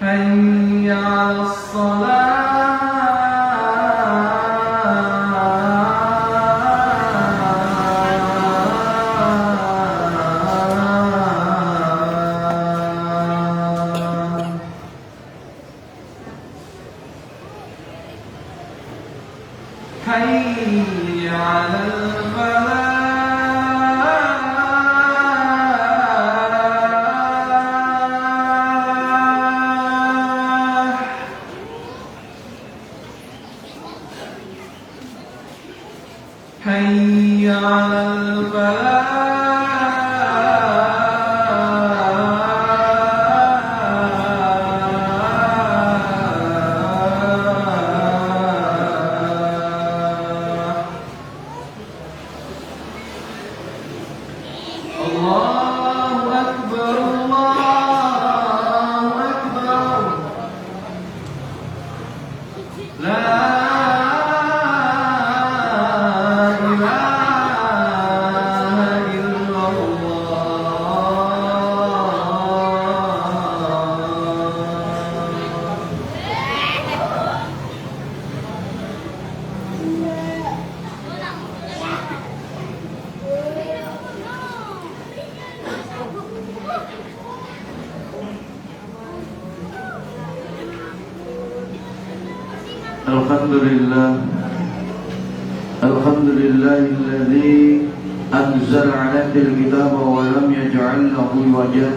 حي على الصلاة حي على الفلاح حي على الفلاح الله أكبر الله أكبر لا إله إلا الحمد لله الذي أنزل عليك الكتاب ولم يجعل له عوجا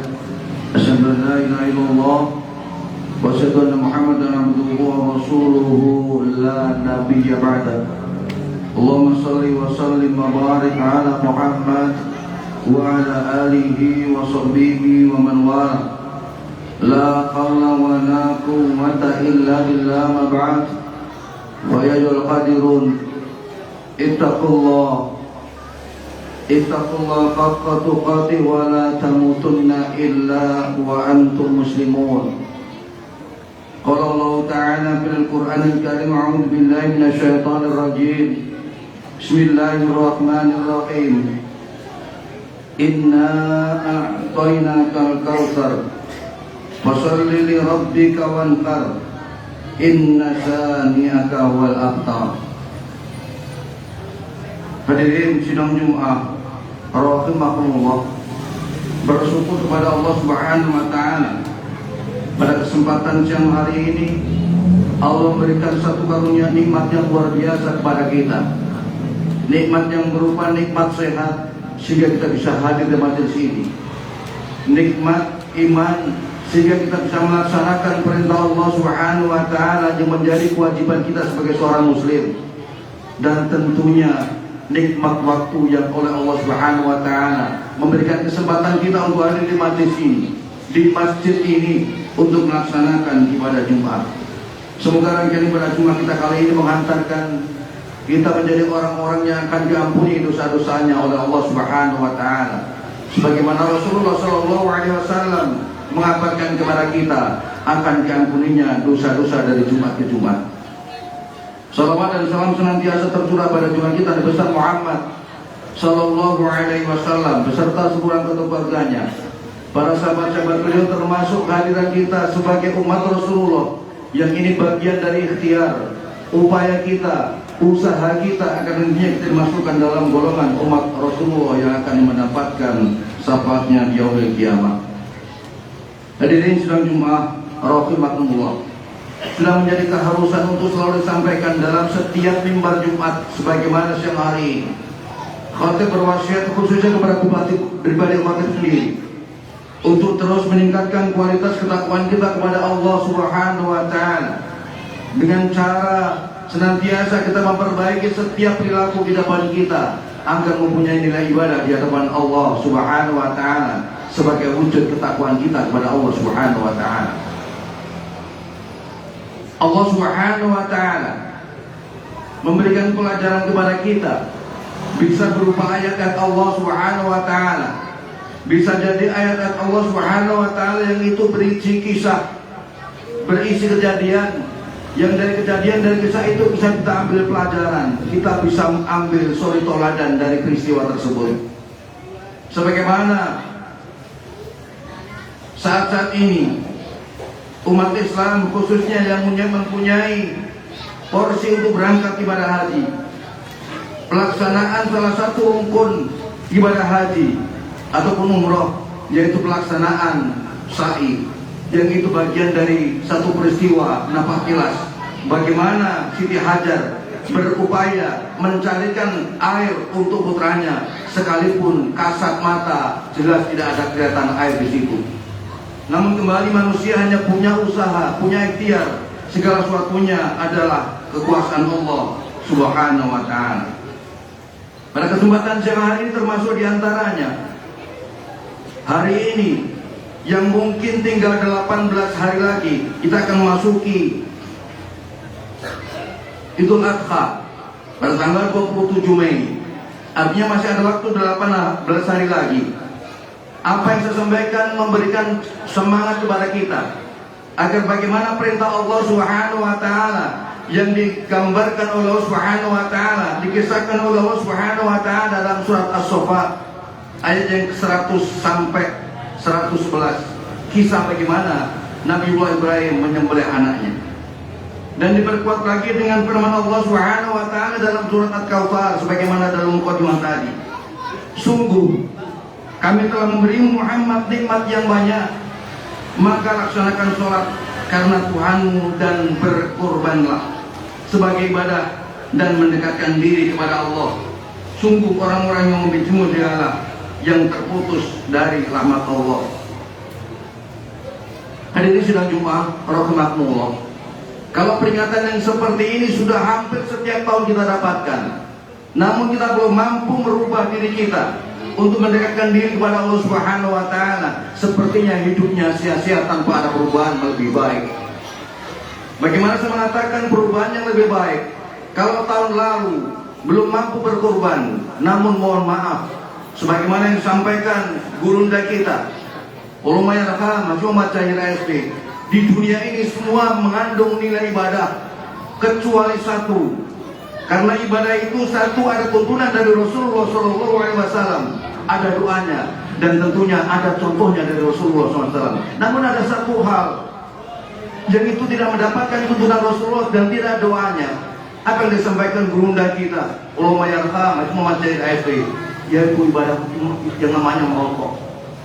أشهد أن لا إله إلا الله وأشهد أن محمدا عبده ورسوله لا نبي بعده اللهم صل وسلم وبارك على محمد وعلى آله وصحبه ومن والاه لا حول ولا قوة إلا بالله ما بعد ويا أيها القادرون اتقوا الله حق تقاته ولا تموتن إلا وأنتم مسلمون قال الله تعالى في القرآن الكريم أعوذ بالله من الشيطان الرجيم بسم الله الرحمن الرحيم إنا أعطيناك الكوثر فصل لربك وانحر Inna sani'aka wal abtar. Hadirin sidang Jumat rahimakumullah, bersyukur kepada Allah Subhanahu wa taala pada kesempatan siang hari ini Allah memberikan satu karunia nikmat yang luar biasa kepada kita. Nikmat yang berupa nikmat sehat sehingga kita bisa hadir di majelis ini. Nikmat iman sehingga kita bisa melaksanakan perintah Allah Subhanahu wa taala yang menjadi kewajiban kita sebagai seorang muslim. Dan tentunya nikmat waktu yang oleh Allah Subhanahu wa taala memberikan kesempatan kita untuk hadir di majelis ini, di masjid ini untuk melaksanakan ibadah Jumat. Semoga rangkaian ibadah Jumat kita kali ini menghantarkan kita menjadi orang-orang yang akan diampuni dosa-dosanya oleh Allah Subhanahu wa taala. Sebagaimana Rasulullah sallallahu alaihi wasallam mengabarkan kepada kita akan diampuninya dosa-dosa dari Jumat ke Jumat. Salawat dan salam senantiasa tercurah pada junjungan kita Nabi besar Muhammad sallallahu alaihi wasallam beserta seluruh keluarganya, para sahabat-sahabat beliau, termasuk kehadiran kita sebagai umat Rasulullah yang ini bagian dari ikhtiar, upaya kita, usaha kita agar nantinya kita dimasukkan dalam golongan umat Rasulullah yang akan mendapatkan syafaatnya di yaumil kiamat. Hadirin sidang Jumat rahimakumullah, sudah menjadi keharusan untuk selalu disampaikan dalam setiap mimbar Jumat sebagaimana siang hari ini. Khatib berwasiat khususnya kepada pribadi khatib sendiri untuk terus meningkatkan kualitas ketakwaan kita kepada Allah Subhanahu wa taala dengan cara senantiasa kita memperbaiki setiap perilaku di depan kita agar mempunyai nilai ibadah di hadapan Allah Subhanahu wa taala sebagai wujud ketakwaan kita kepada Allah Subhanahu wa taala. Allah Subhanahu wa taala memberikan pelajaran kepada kita, bisa berupa ayat-ayat Allah Subhanahu wa taala, bisa jadi ayat-ayat Allah Subhanahu wa taala yang itu berisi kisah, berisi kejadian, yang dari kisah itu bisa kita ambil pelajaran, kita bisa ambil suri toladan dari peristiwa tersebut. Sebagaimana saat-saat ini umat Islam khususnya yang mempunyai porsi untuk berangkat ibadah haji, pelaksanaan salah satu rukun ibadah haji ataupun umroh, yaitu pelaksanaan sa'i, yang itu bagian dari satu peristiwa nafas kilas bagaimana Siti Hajar berupaya mencarikan air untuk putranya, sekalipun kasat mata jelas tidak ada kelihatan air di situ. Namun kembali manusia hanya punya usaha, punya ikhtiar, segala sesuatunya adalah kekuasaan Allah Subhanahu wa ta'ala. Pada kesempatan siang hari ini termasuk diantaranya hari ini yang mungkin tinggal 18 hari lagi kita akan memasuki Idul Adha pada tanggal 27 Mei. Artinya masih ada waktu 18 hari lagi. Apa yang saya sampaikan memberikan semangat kepada kita agar bagaimana perintah Allah Subhanahu wa ta'ala yang digambarkan oleh Allah Subhanahu wa ta'ala, dikisahkan oleh Allah Subhanahu wa ta'ala dalam surat As-Saffat ayat yang ke-100 sampai 111, kisah bagaimana Nabiullah Ibrahim menyembelih anaknya. Dan diperkuat lagi dengan firman Allah Subhanahu wa ta'ala dalam surat At-Kautsar sebagaimana dalam mukadimah tadi. Sungguh kami telah memberi Muhammad nikmat yang banyak, maka laksanakan sholat karena Tuhanmu dan berkorbanlah sebagai ibadah dan mendekatkan diri kepada Allah. Sungguh orang-orang yang membenci-Mu dialah yang terputus dari rahmat Allah. Hadirin sidang Jumat rahimakumullah. Kalau peringatan yang seperti ini sudah hampir setiap tahun kita dapatkan, namun kita belum mampu merubah diri kita untuk mendekatkan diri kepada Allah Subhanahu wa ta'ala, sepertinya hidupnya sia-sia tanpa ada perubahan lebih baik. Bagaimana saya mengatakan perubahan yang lebih baik? Kalau tahun lalu belum mampu berkorban, namun mohon maaf, sebagaimana yang disampaikan gurunda kita Ulumaya Rahama Muhammad Cahira SD, di dunia ini semua mengandung nilai ibadah kecuali satu. Karena ibadah itu satu ada tuntunan dari Rasulullah SAW, ada doanya, dan tentunya ada contohnya dari Rasulullah SAW. Namun ada satu hal yang itu tidak mendapatkan tuntunan Rasulullah dan tidak doanya. Apa yang disampaikan gurunda kita Ulumaya Rahama Muhammad Cahira SD, yaitu ibadah yang namanya merokok.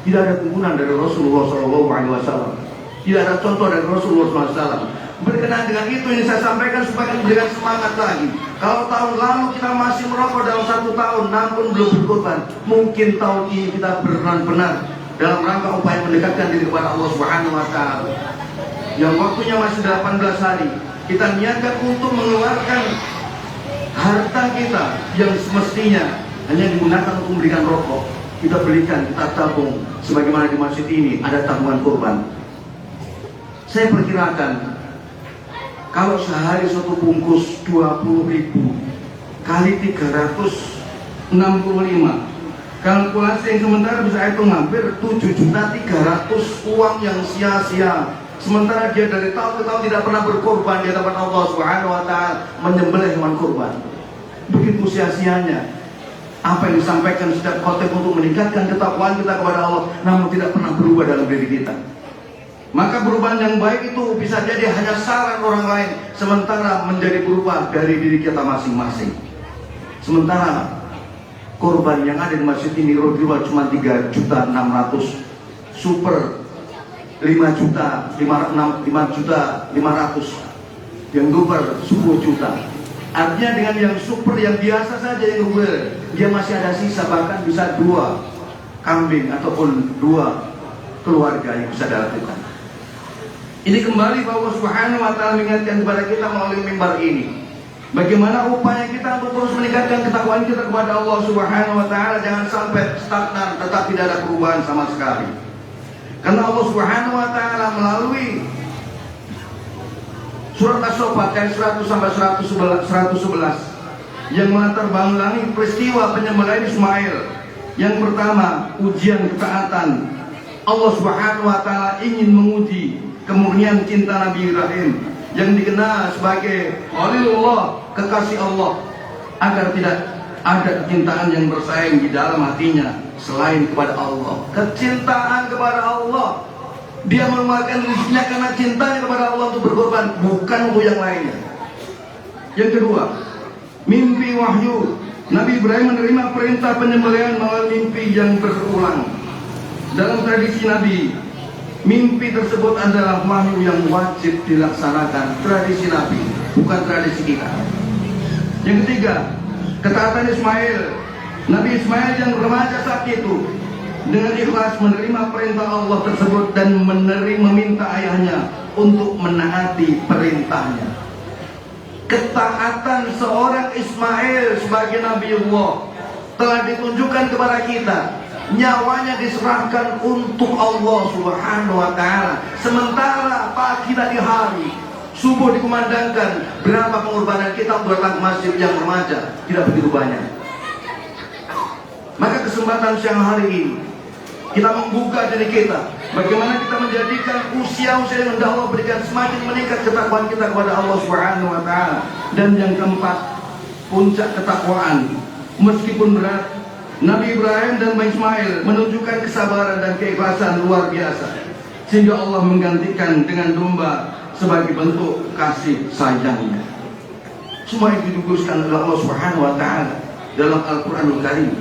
Tidak ada tuntunan dari Rasulullah SAW. Tidak ada contoh dari Rasulullah SAW. Berkenaan dengan itu ini saya sampaikan supaya memberikan semangat lagi. Kalau tahun lalu kita masih merokok dalam 1 tahun namun belum berkorban, mungkin tahun ini kita benar-benar dalam rangka upaya mendekatkan diri kepada Allah Subhanahu wa ta'ala. Yang waktunya masih 18 hari, kita niatkan untuk mengeluarkan harta kita yang semestinya hanya digunakan untuk memberikan rokok. Kita berikan, kita tabung, sebagaimana di masjid ini ada tabungan kurban. Saya perkirakan kalau sehari satu bungkus 20.000 kali 365, kalkulasi yang sementara bisa hitung hampir 7.300.000 uang yang sia-sia. Sementara dia dari tahun ke tahun tidak pernah berkorban di hadapan Allah Subhanahu wa ta'ala, menyembelih hewan kurban. Begitu sia-sianya apa yang disampaikan setiap khotib untuk meningkatkan ketakwaan kita kepada Allah, namun tidak pernah berubah dalam diri kita. Maka perubahan yang baik itu bisa jadi hanya saran orang lain, sementara menjadi berubah dari diri kita masing-masing. Sementara korban yang ada di masjid ini roh cuma 3.600.000, super 5.500.000, yang duper 10 juta. Artinya dengan yang super, yang biasa saja, yang real, dia masih ada sisa, bahkan bisa 2 kambing ataupun 2 keluarga yang bisa dilakukan. Ini kembali bahwa Subhanahu wa ta'ala mengingatkan kepada kita melalui mimbar ini, bagaimana upaya kita untuk terus meningkatkan ketakwaan kita kepada Allah Subhanahu wa ta'ala. Jangan sampai stagnan, tetap tidak ada perubahan sama sekali. Karena Allah Subhanahu wa ta'ala melalui surat As-Saffat ayat 100 sampai 111 yang melatar belakangi peristiwa penyembelihan Ismail. Yang pertama, ujian ketaatan. Allah Subhanahu wa ta'ala ingin menguji kemurnian cinta Nabi Ibrahim yang dikenal sebagai Khalilullah, kekasih Allah, agar tidak ada kecintaan yang bersaing di dalam hatinya selain kepada Allah. Kecintaan kepada Allah Dia mengeluarkan rezekinya karena cintanya kepada Allah untuk berkorban, bukan untuk yang lainnya. Yang kedua, mimpi wahyu. Nabi Ibrahim menerima perintah penyembelihan melalui mimpi yang berulang. Dalam tradisi Nabi, mimpi tersebut adalah wahyu yang wajib dilaksanakan. Tradisi Nabi, bukan tradisi kita. Yang ketiga, ketaatan Ismail. Nabi Ismail yang remaja saat itu dengan ikhlas menerima perintah Allah tersebut dan meminta ayahnya untuk menaati perintahnya. Ketaatan seorang Ismail sebagai Nabiullah telah ditunjukkan kepada kita. Nyawanya diserahkan untuk Allah Subhanahu wa ta'ala. Sementara pagi tadi hari subuh dikumandangkan, berapa pengorbanan kita untuk datang ke masjid yang remaja? Tidak begitu banyak. Maka kesempatan siang hari ini kita membuka diri kita, bagaimana kita menjadikan usia-usia yang Allah berikan semakin meningkat ketakwaan kita kepada Allah Subhanahu wa ta'ala. Dan yang keempat, puncak ketakwaan meskipun berat, Nabi Ibrahim dan Ismail menunjukkan kesabaran dan keikhlasan luar biasa, sehingga Allah menggantikan dengan domba sebagai bentuk kasih sayangnya. Semua itu dituliskan oleh Allah Subhanahu wa ta'ala dalam Al-Quranul Karim,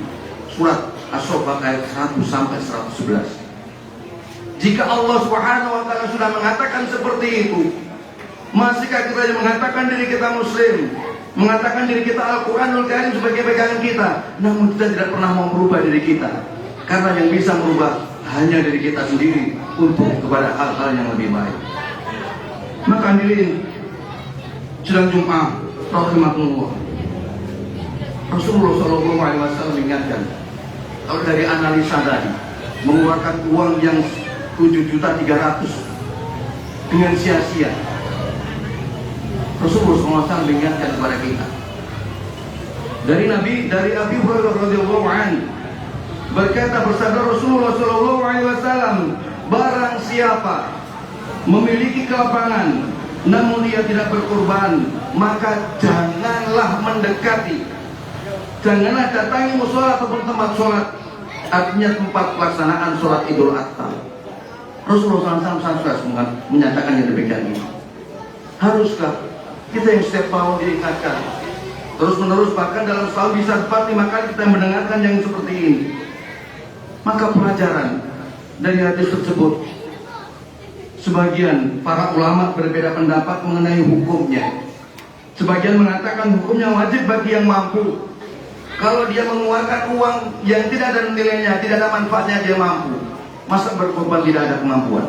surat As-Saffat ayat 1 sampai 111. Jika Allah Subhanahu wa ta'ala sudah mengatakan seperti itu, masihkah kita yang mengatakan diri kita Muslim, mengatakan diri kita Al-Quranul Karim sebagai pegangan kita, namun kita tidak pernah mau merubah diri kita? Karena yang bisa merubah hanya diri kita sendiri untuk kepada hal-hal yang lebih baik. Maka hadirin sidang Jumat rahimakumullah, Rasulullah SAW mengingatkan, kalau dari analisa tadi mengeluarkan uang yang 7.300.000 dengan sia-sia, Rasulullah SAW mengingatkan kepada kita. Dari Abi Hurairah radhiyallahu anhu berkata, bersabda Rasulullah SAW, barang siapa memiliki kelapangan namun dia tidak berkorban, maka janganlah mendekati, janganlah datangi mushola ataupun tempat sholat, artinya tempat pelaksanaan sholat Idul Adha. Rasulullah SAW menyatakan yang demikian ini. Haruskah kita yang setiap tahun diingatkan terus menerus, bahkan dalam setahun bisa 4-5 kali kita mendengarkan yang seperti ini? Maka pelajaran dari hadis tersebut, sebagian para ulama berbeda pendapat mengenai hukumnya. Sebagian mengatakan hukumnya wajib bagi yang mampu. Kalau dia mengeluarkan uang yang tidak ada nilainya, tidak ada manfaatnya, dia mampu, masa berkorban tidak ada kemampuan.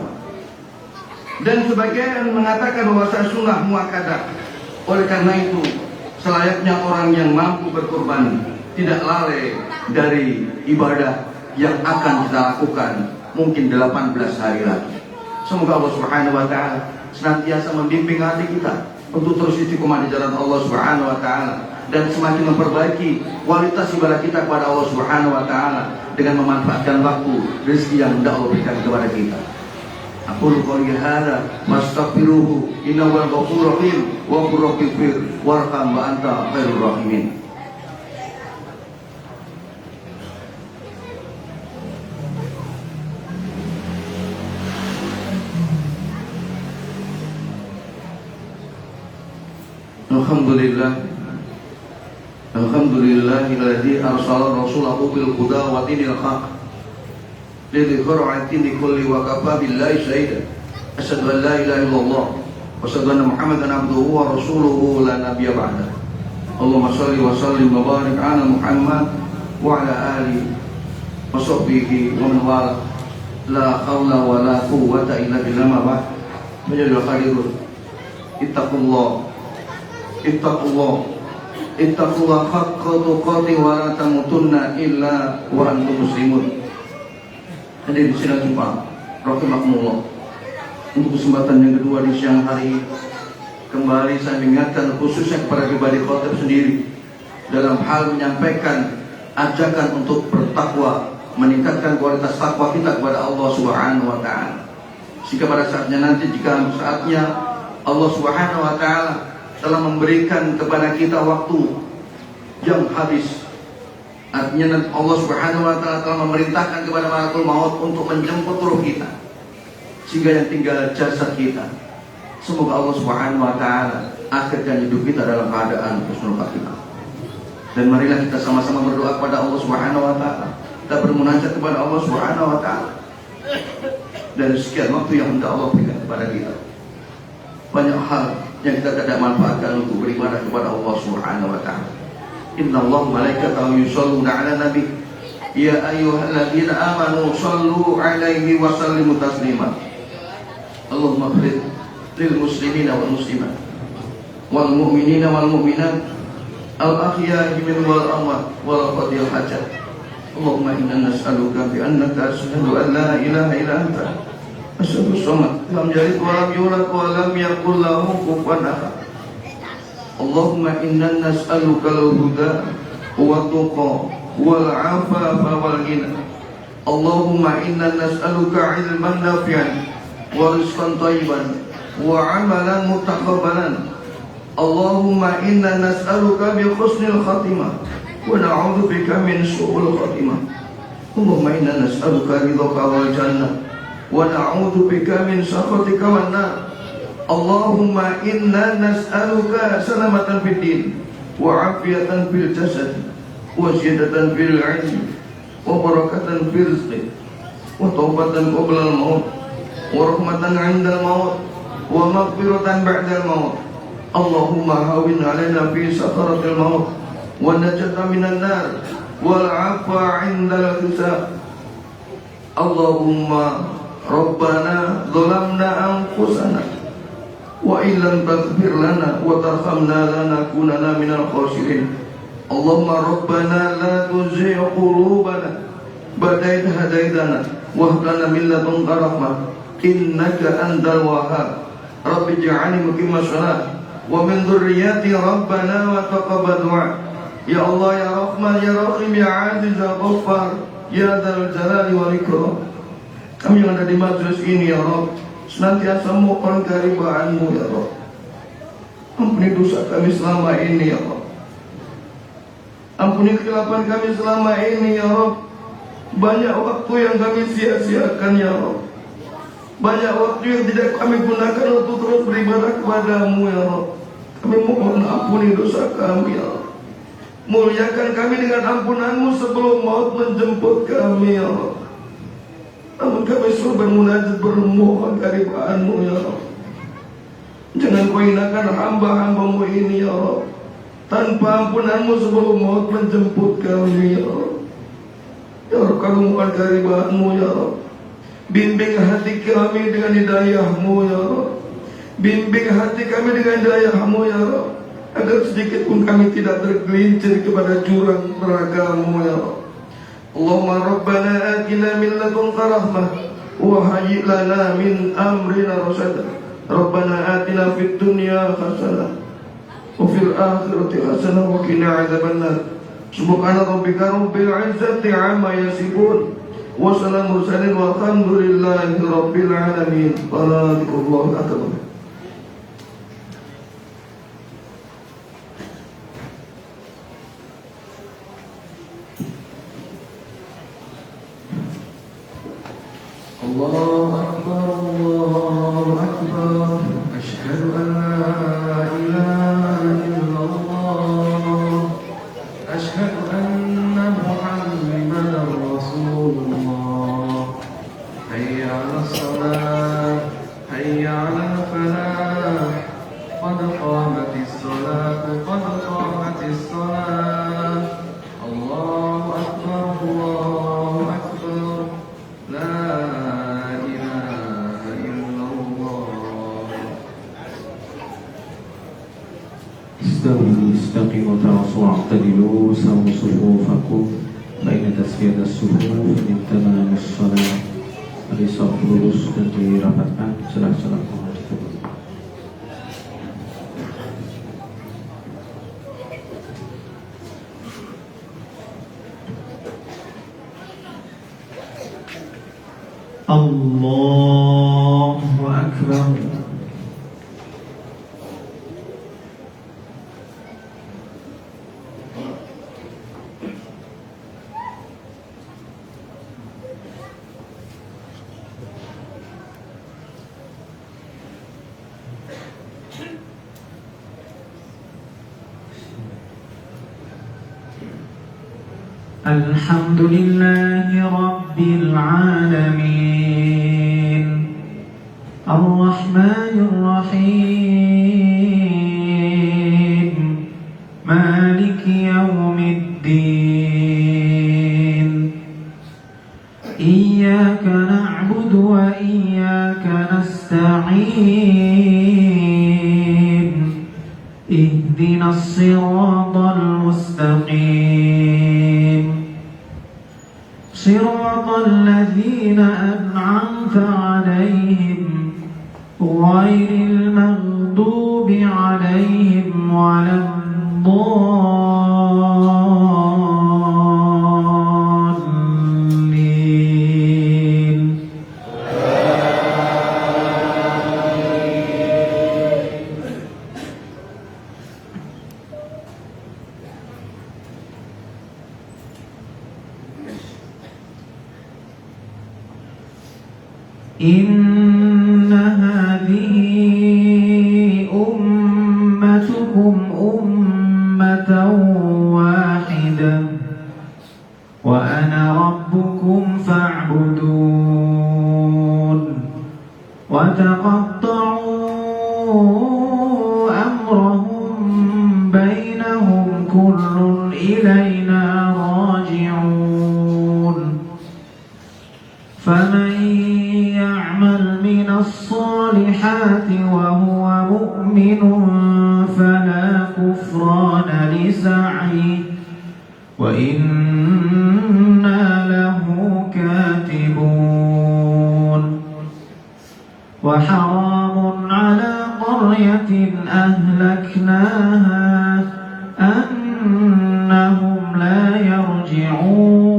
Dan sebagian mengatakan bahwa sunnah muakkadah. Oleh karena itu, selayaknya orang yang mampu berkorban tidak lalai dari ibadah yang akan kita lakukan mungkin 18 hari lagi. Semoga Allah Subhanahu wa ta'ala senantiasa membimbing hati kita untuk terus istiqomah di jalan Allah Subhanahu wa ta'ala, dan semakin memperbaiki kualitas ibadah kita kepada Allah Subhanahu wa ta'ala dengan memanfaatkan waktu rezeki yang Allah berikan kepada kita. Aqulu qouli hadza wastaghfiruhu innahu huwal ghafurur rahim wa qur rabbighfir warham wa anta khairur rahimin. Alhamdulillahilladzi arsala rasulahu bil huda wa dinil haq lidhhirahu 'ala dini kulli wa kafa billahi shahida. Asyhadu an la ilaha illallah wa asyhadu anna Muhammadan abduhu wa rasuluhu la nabiyya ba'da. Allahumma shalli wa sallim wa barik 'ala Muhammad wa 'ala alihi wa sahbihi wa man wala. La haula wa la quwwata illa billah. Ma ba'd. Majallul khairun. Ittaqullah haqqa tuqatih wa la tamutunna illa wa antum muslimun. Hadirin sidang Jumat rahimakumullah, untuk kesempatan yang kedua di siang hari kembali saya mengingatkan khususnya kepada pribadi khotib sendiri dalam hal menyampaikan ajakan untuk bertakwa, meningkatkan kualitas takwa kita kepada Allah Subhanahu wa ta'ala. Jika pada saatnya nanti, jika saatnya Allah Subhanahu wa ta'ala telah memberikan kepada kita waktu yang habis, artinya Allah Subhanahu wa ta'ala telah memerintahkan kepada malakul maut untuk menjemput ruh kita. sehingga yang tinggal jasad kita. Semoga Allah Subhanahu wa taala akhirkan hidup kita dalam keadaan husnul khatimah. Dan marilah kita sama-sama berdoa kepada Allah Subhanahu wa taala. Kita bermunajat kepada Allah Subhanahu wa taala. Dan sekian waktu yang hendak Allah berikan kepada kita. Banyak hal yang kita tidak manfaatkan untuk beribadah kepada Allah Subhanahu wa taala. Inna Allah malaikatahu yusholluna 'alan nabi. Ya ayyuhalladzina amanu shallu 'alaihi wa sallimu taslima. Allahumma ighfir lil muslimina wal muslimat wal mu'minina wal mu'minat al ahya'i minhum wal amwat wal qadil hajat. Allahumma inna nas'aluka bi annaka asyhadu an la ilaha illa anta asyhadu samad lam yalid wa lam yulad wa lam yakul lahu kufuwan ahad. Allahumma inna nas'aluka al-huda wa tuqa wal 'afafa wal ghina. Allahumma inna nas'aluka 'ilman nafi'an wa rizqan thayyiban wa 'amalan mutaqabbalan. Allahumma inna nas'aluka bi husnil khatimah wa na'udzu bika min su'il khatimah. Allahumma inna nas'aluka ridhaka wal jannah wa na'udzu bika min sakhatika wan nar. Allahumma inna nas'aluka salamatan fid din wa afiyatan fil jasad wa ziyadatan fil ilmi wa barakatan fil rizqi wa taubatan qabla al maut wa rahmatan 'inda al maut wa maghfiratan ba'da al maut. Allahumma hawin 'alaina fi sakaratil maut wa najata minan nar wal 'afwa 'inda al hisab. Allahumma rabbana dhalamna anfusana wa illam taghfir lana wa tarhamna lanakunanna minal khasirin. Allahumma rabbana la tuzigh qulubana ba'da idh hadaytana wa hab lana min ladunka rahmah innaka antal wahhab. Rabbi ij'alni muqimas shalah wa min dhurriyyati rabbana wa taqabbal du'a. Ya Allah ya Rahman ya Rahim ya Aziz ya Ghaffar ya Dzal Jalali wal Ikram. Kami yang ada di majelis ini ya Rabb, senantiasa mohon kehadiran-Mu ya Rabb. Ampuni dosa kami selama ini ya Rabb. Ampuni kekhilapan kami selama ini ya Rabb. Banyak waktu yang kami sia-siakan ya Rabb. Banyak waktu yang tidak kami gunakan untuk terus beribadah kepada-Mu ya Rabb. Kami mohon ampuni dosa kami ya Rabb. Muliakan kami dengan ampunan-Mu sebelum maut menjemput kami ya Rabb. Namun kami selalu bermunajat bermohon kehadiran-Mu ya Rabb. Jangan Kau hinakan hamba-hamba-Mu ini ya Rabb. Tanpa ampunan-Mu sebelum maut menjemput kami ya Rabb. Ya Rabb, kami mohon kehadiran-Mu ya Rabb. Bimbing hati kami dengan hidayah-Mu ya Rabb. Bimbing hati kami dengan hidayah-Mu ya Rabb, agar sedikit pun kami tidak tergelincir kepada jurang neraka-Mu ya Rabb. Allahumma rabbana atina min ladunka rahmah wa hayyi lana min amrina rasada. Rabbana atina fid dunya hasanah wa fil akhirati hasanah wa qina adzabannar. Subhana rabbika rabbil izzati amma yasifun wa salamun mursalin walhamdulillahi rabbil alamin. Allahu akbar. Allahu akbar, Allahu akbar. Asyhadu an la ilaha illallah. Asyhadu anna Muhammadar Rasulullah. Hayya 'alas salat, hayya 'alal falah. Qad qamatis salat, qad qamatis salat. Allahu akbar, Allahu akbar. La استقيموا وتراصوا واعتدلوا سووا صفوفكم فإن تسوية الصفوف من تمام الصلاة. Risau lurus dan dirapatkan celah-celah pohon tersebut. Allahu Akbar. الحمد لله رب العالمين الرحمن الرحيم مالك يوم الدين إياك نعبد وإياك نستعين اهدنا الصراط المستقيم صراط الذين أنعمت عليهم غير المغضوب عليهم ولا الضالين إن هذه أمتكم أمة واحدة وأنا ربكم فاعبدون وتقطعوا أمرهم بينهم كل إلينا راجعون فمن يعمل من الصالحات وهو مؤمن فلا كفران لسعيه وإنا له كاتبون وحرام على قرية أهلكناها أنهم لا يرجعون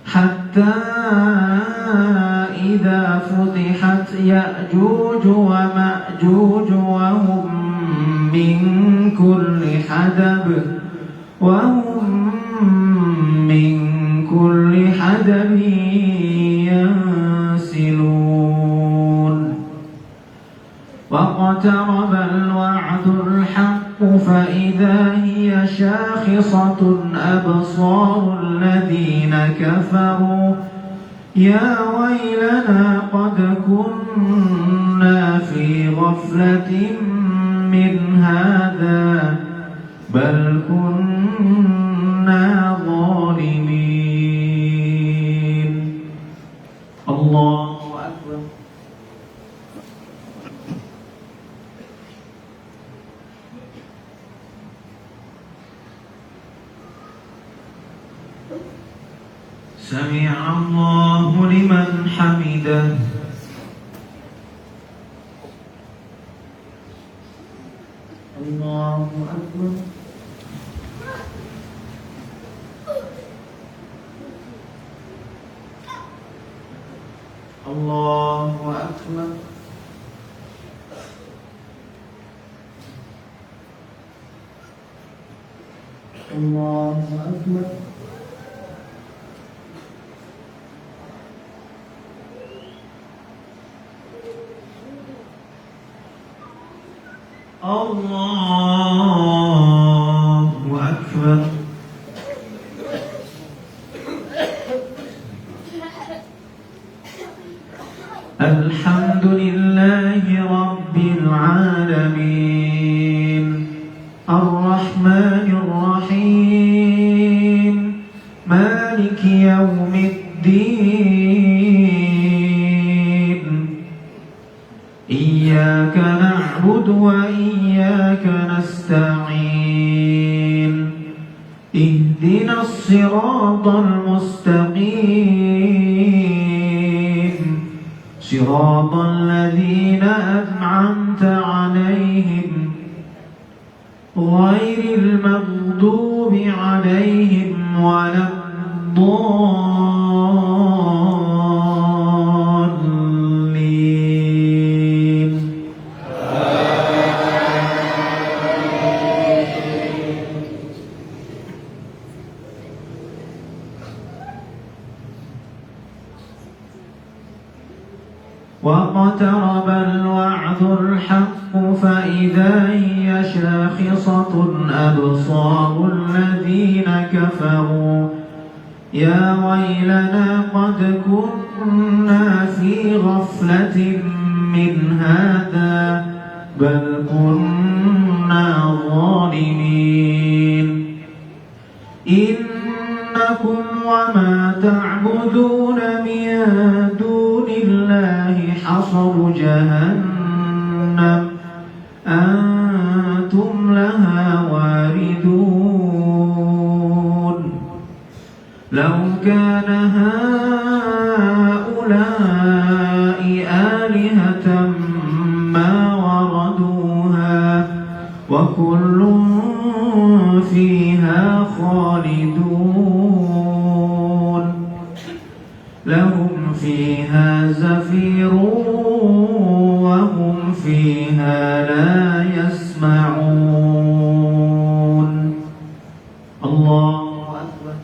حتى إذا فتحت يأجوج ومأجوج وهم من كل حدب ينسلون واقترب الوعد الحق فإذا هي شاخصة أبصار الذين كفروا يا ويلنا قد كنا في غفلة من هذا بل كنا ظالمين الله أكبر سمع الله لمن حمده الله أكبر الله أكبر الله أكبر الله أكبر الحمد لله رب العالمين الرحمن الرحيم مالك يوم الدين إياك نعبد وإياك نستعين اهدنا الصراط المستقيم صراط الذين أنعمت عليهم غير المغضوب عليهم ولا الضالين واقترب الوعد الحق فإذا هي شاخصة أبصار الذين كفروا يا ويلنا قد كنا في غفلة من هذا بل كنا ظالمين إنكم وما تعبدون من دون الله حصب جهنم أنتم لها واردون لو كان هؤلاء آلهة ما وردوها وكل فيها خالدون لهم فيها زفير وهم فيها لا يسمعون الله أكبر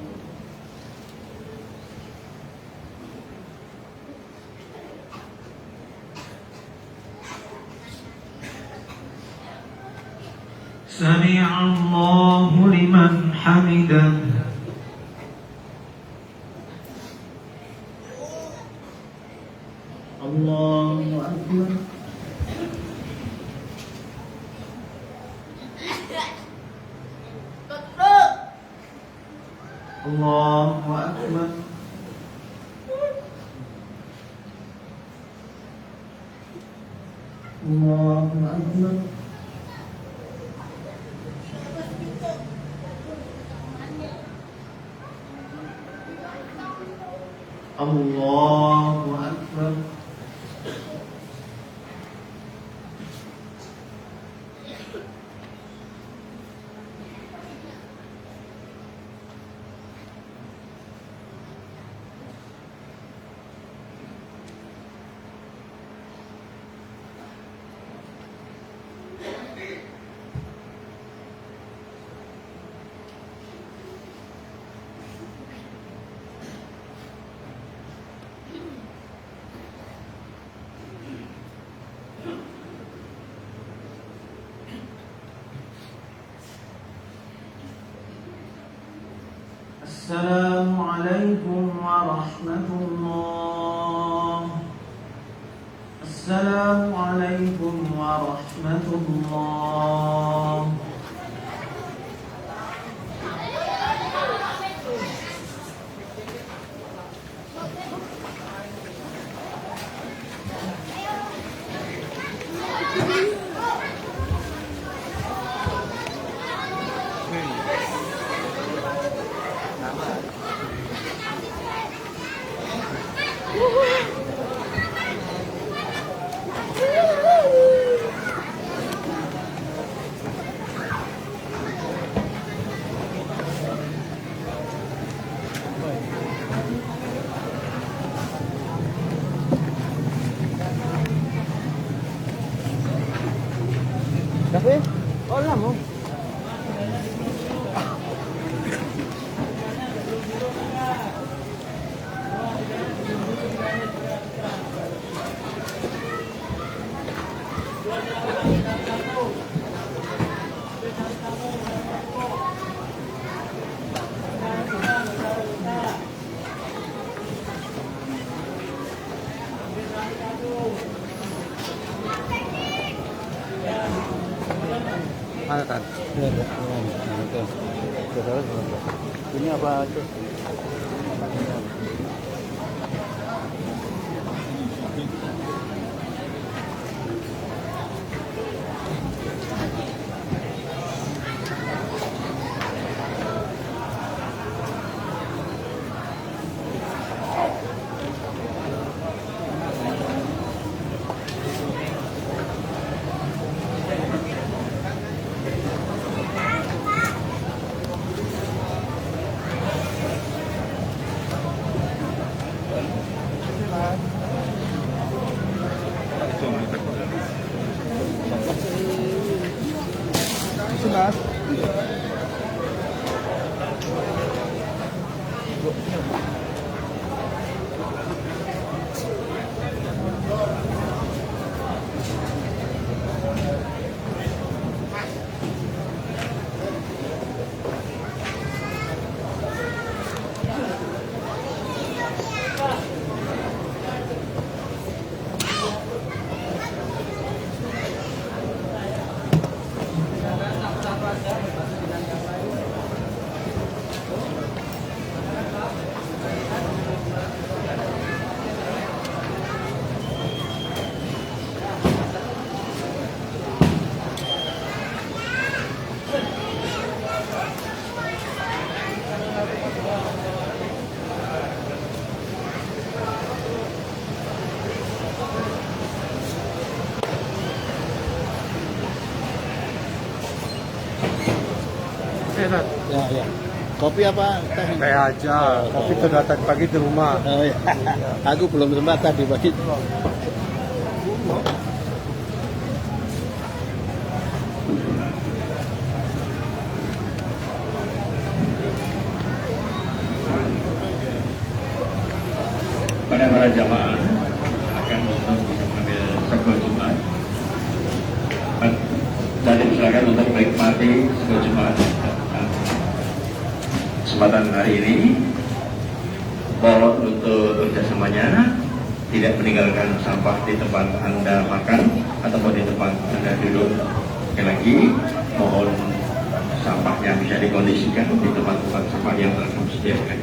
سمع الله لمن حمده الله أكبر الله أكبر الله أكبر الله أكبر السلام عليكم ورحمة الله السلام عليكم ورحمة الله Café? Wala mo. Mana kan? Ini apa aja? Mas. Kopi apa teh? Teh aja. Tapi sudah tadi pagi di rumah. Oh, iya. Aku belum sempat tadi pagi. Pada para jamaah akan untuk mengambil sekol Jumat dan silakan untuk menikmati sekol Jumat. Kesempatan hari ini mohon untuk kerjasamanya tidak meninggalkan sampah di tempat Anda makan ataupun di tempat Anda duduk. Sekali lagi mohon sampahnya bisa dikondisikan di tempat-tempat sampah yang telah kami sediakan.